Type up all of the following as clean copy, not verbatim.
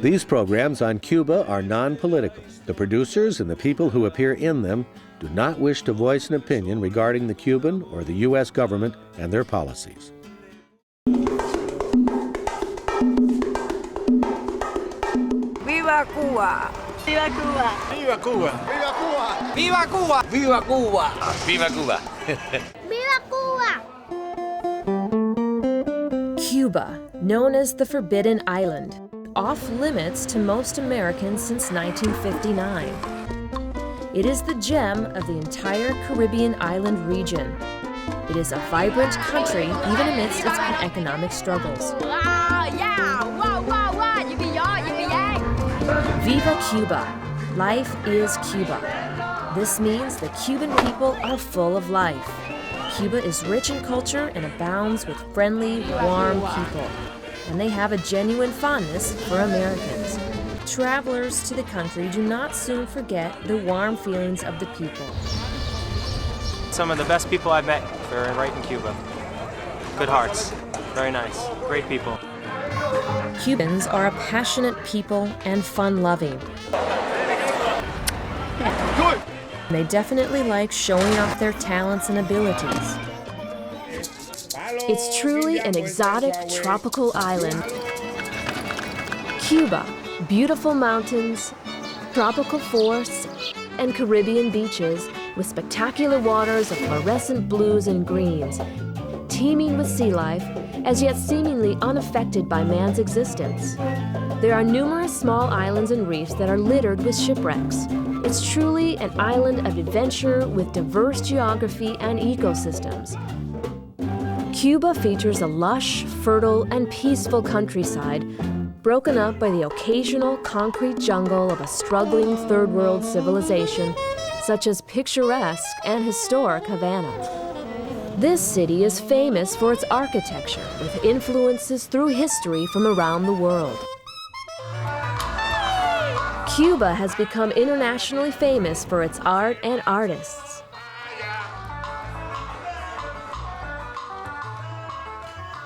These programs on Cuba are non-political. The producers and the people who appear in them do not wish to voice an opinion regarding the Cuban or the U.S. government and their policies. Viva Cuba! Viva Cuba! Viva Cuba! Viva Cuba! Viva Cuba! Viva Cuba! Viva Cuba! Viva Cuba! Cuba, known as the Forbidden Island, off limits to most Americans since 1959. It is the gem of the entire Caribbean island region. It is a vibrant country even amidst its economic struggles. Viva Cuba! Life is Cuba. This means the Cuban people are full of life. Cuba is rich in culture and abounds with friendly, warm people. And they have a genuine fondness for Americans. Travelers to the country do not soon forget the warm feelings of the people. Some of the best people I've met are right in Cuba. Good hearts, very nice, great people. Cubans are a passionate people and fun-loving. They definitely like showing off their talents and abilities. It's truly an exotic tropical island. Cuba, beautiful mountains, tropical forests, and Caribbean beaches with spectacular waters of fluorescent blues and greens, teeming with sea life, as yet seemingly unaffected by man's existence. There are numerous small islands and reefs that are littered with shipwrecks. It's truly an island of adventure with diverse geography and ecosystems. Cuba features a lush, fertile, and peaceful countryside, broken up by the occasional concrete jungle of a struggling third-world civilization, such as picturesque and historic Havana. This city is famous for its architecture, with influences through history from around the world. Cuba has become internationally famous for its art and artists.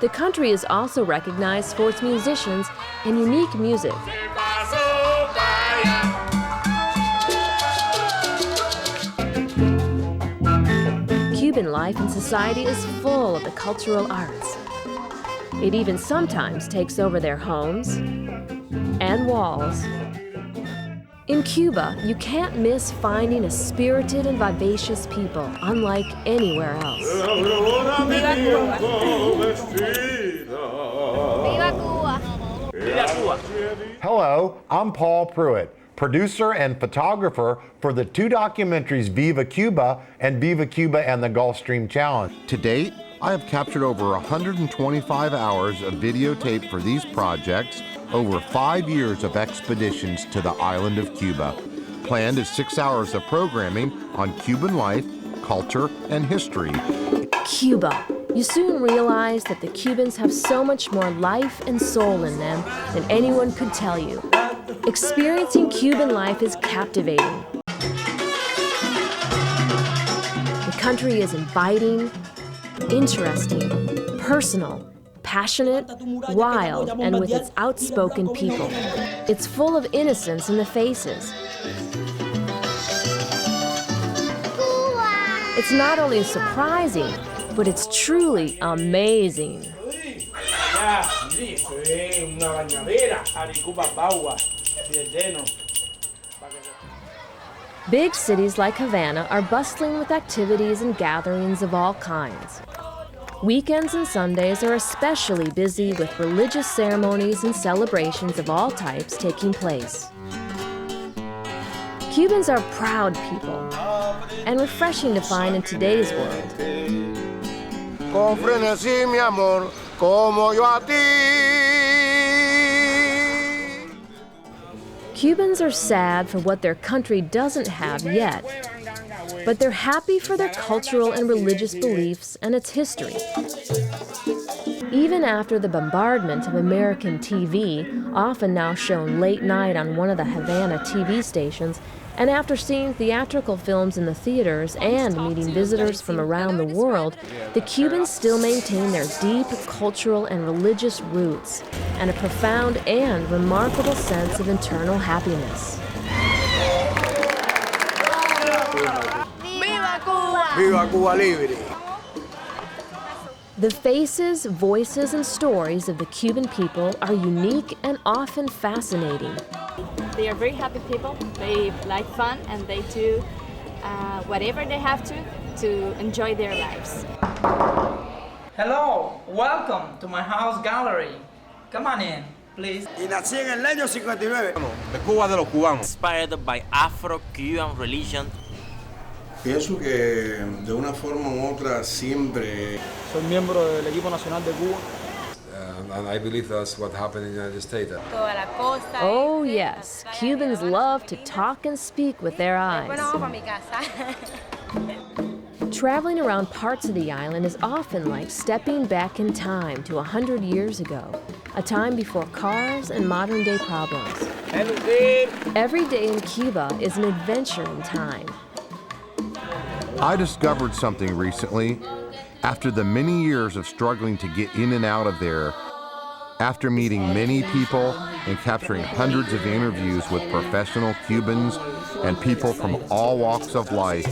The country is also recognized for its musicians and unique music. Cuban life and society is full of the cultural arts. It even sometimes takes over their homes and walls. In Cuba, you can't miss finding a spirited and vivacious people, unlike anywhere else. Viva Cuba! Viva Cuba! Viva Cuba! Hello, I'm Paul Pruitt, producer and photographer for the two documentaries Viva Cuba and Viva Cuba and the Gulf Stream Challenge. To date, I have captured over 125 hours of videotape for these projects, over 5 years of expeditions to the island of Cuba. Planned is 6 hours of programming on Cuban life, culture, and history. Cuba. You soon realize that the Cubans have so much more life and soul in them than anyone could tell you. Experiencing Cuban life is captivating. The country is inviting, interesting, personal, passionate, wild, and with its outspoken people. It's full of innocence in the faces. It's not only surprising, but it's truly amazing. Big cities like Havana are bustling with activities and gatherings of all kinds. Weekends and Sundays are especially busy with religious ceremonies and celebrations of all types taking place. Cubans are proud people and refreshing to find in today's world. Con frenesí, mi amor, como yo a ti. Cubans are sad for what their country doesn't have yet, but they're happy for their cultural and religious beliefs and its history. Even after the bombardment of American TV, often now shown late night on one of the Havana TV stations, and after seeing theatrical films in the theaters and meeting visitors from around the world, the Cubans still maintain their deep cultural and religious roots and a profound and remarkable sense of internal happiness. Viva Cuba! Viva Cuba Libre! The faces, voices, and stories of the Cuban people are unique and often fascinating. They are very happy people. They like fun and they do whatever they have to enjoy their lives. Hello, welcome to my house gallery. Come on in, please. Y nací en el año 59. The Cuba de los cubanos. Inspired by Afro-Cuban religion. Pienso que de una forma u otra siempre. Soy miembro del equipo nacional de Cuba. And I believe that's what happened in the United States. Oh yes, Cubans love to talk and speak with their eyes. Traveling around parts of the island is often like stepping back in time to 100 years ago, a time before cars and modern-day problems. Every day in Cuba is an adventure in time. I discovered something recently. After the many years of struggling to get in and out of there, after meeting many people and capturing hundreds of interviews with professional Cubans and people from all walks of life,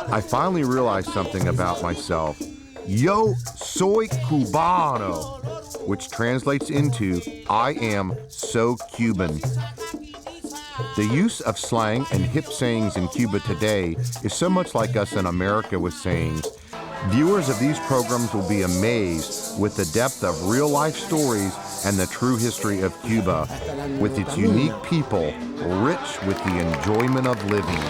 I finally realized something about myself. Yo soy cubano, which translates into I am so Cuban. The use of slang and hip sayings in Cuba today is so much like us in America with sayings. Viewers of these programs will be amazed with the depth of real-life stories and the true history of Cuba, with its unique people, rich with the enjoyment of living.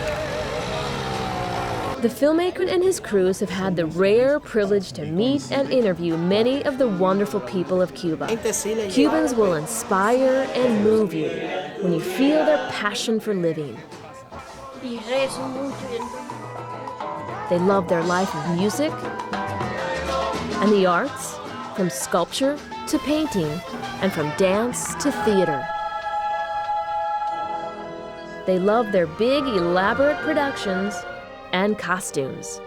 The filmmaker and his crews have had the rare privilege to meet and interview many of the wonderful people of Cuba. Cubans will inspire and move you when you feel their passion for living. They love their life of music and the arts, from sculpture to painting, and from dance to theater. They love their big, elaborate productions and costumes.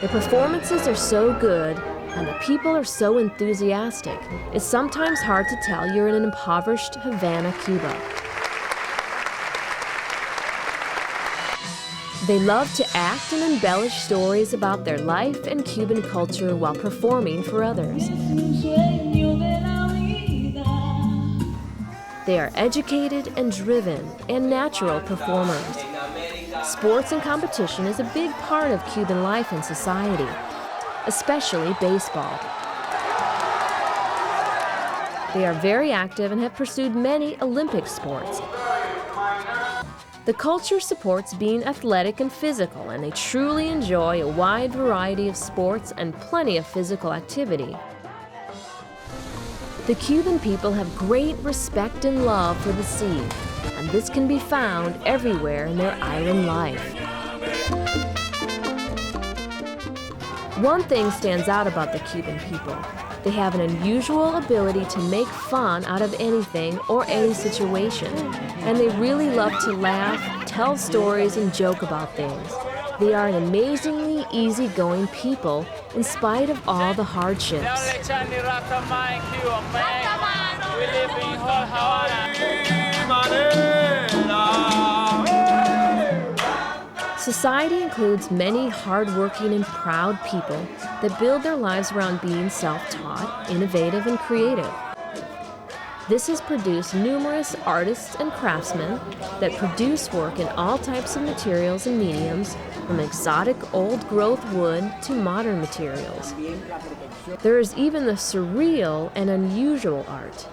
The performances are so good and the people are so enthusiastic, it's sometimes hard to tell you're in an impoverished Havana, Cuba. They love to act and embellish stories about their life and Cuban culture while performing for others. They are educated and driven and natural performers. Sports and competition is a big part of Cuban life and society, especially baseball. They are very active and have pursued many Olympic sports. The culture supports being athletic and physical, and they truly enjoy a wide variety of sports and plenty of physical activity. The Cuban people have great respect and love for the sea, and this can be found everywhere in their island life. One thing stands out about the Cuban people. They have an unusual ability to make fun out of anything or any situation, and they really love to laugh, tell stories, and joke about things. They are an amazingly easygoing people in spite of all the hardships. Society includes many hardworking and proud people that build their lives around being self-taught, innovative, and creative. This has produced numerous artists and craftsmen that produce work in all types of materials and mediums, from exotic old-growth wood to modern materials. There is even the surreal and unusual art.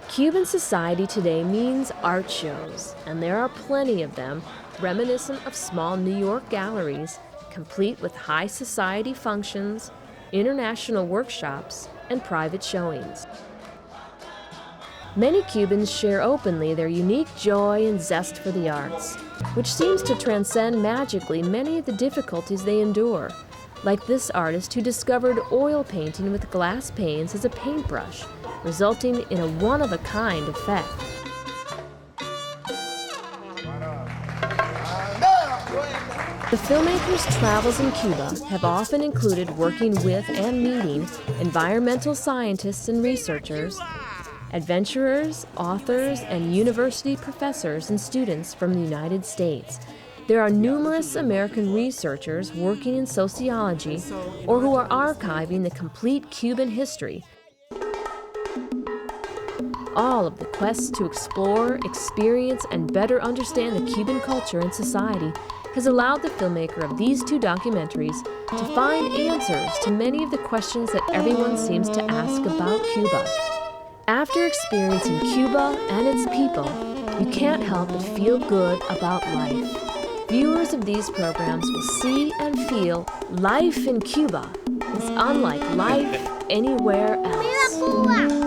Cuban society today means art shows, and there are plenty of them, reminiscent of small New York galleries, complete with high society functions, international workshops, and private showings. Many Cubans share openly their unique joy and zest for the arts, which seems to transcend magically many of the difficulties they endure. like this artist who discovered oil painting with glass panes as a paintbrush, resulting in a one-of-a-kind effect. The filmmaker's travels in Cuba have often included working with and meeting environmental scientists and researchers, adventurers, authors, and university professors and students from the United States. There are numerous American researchers working in sociology or who are archiving the complete Cuban history. All of the quests to explore, experience, and better understand the Cuban culture and society has allowed the filmmaker of these two documentaries to find answers to many of the questions that everyone seems to ask about Cuba. After experiencing Cuba and its people, you can't help but feel good about life. Viewers of these programs will see and feel life in Cuba is unlike life anywhere else. Viva Cuba!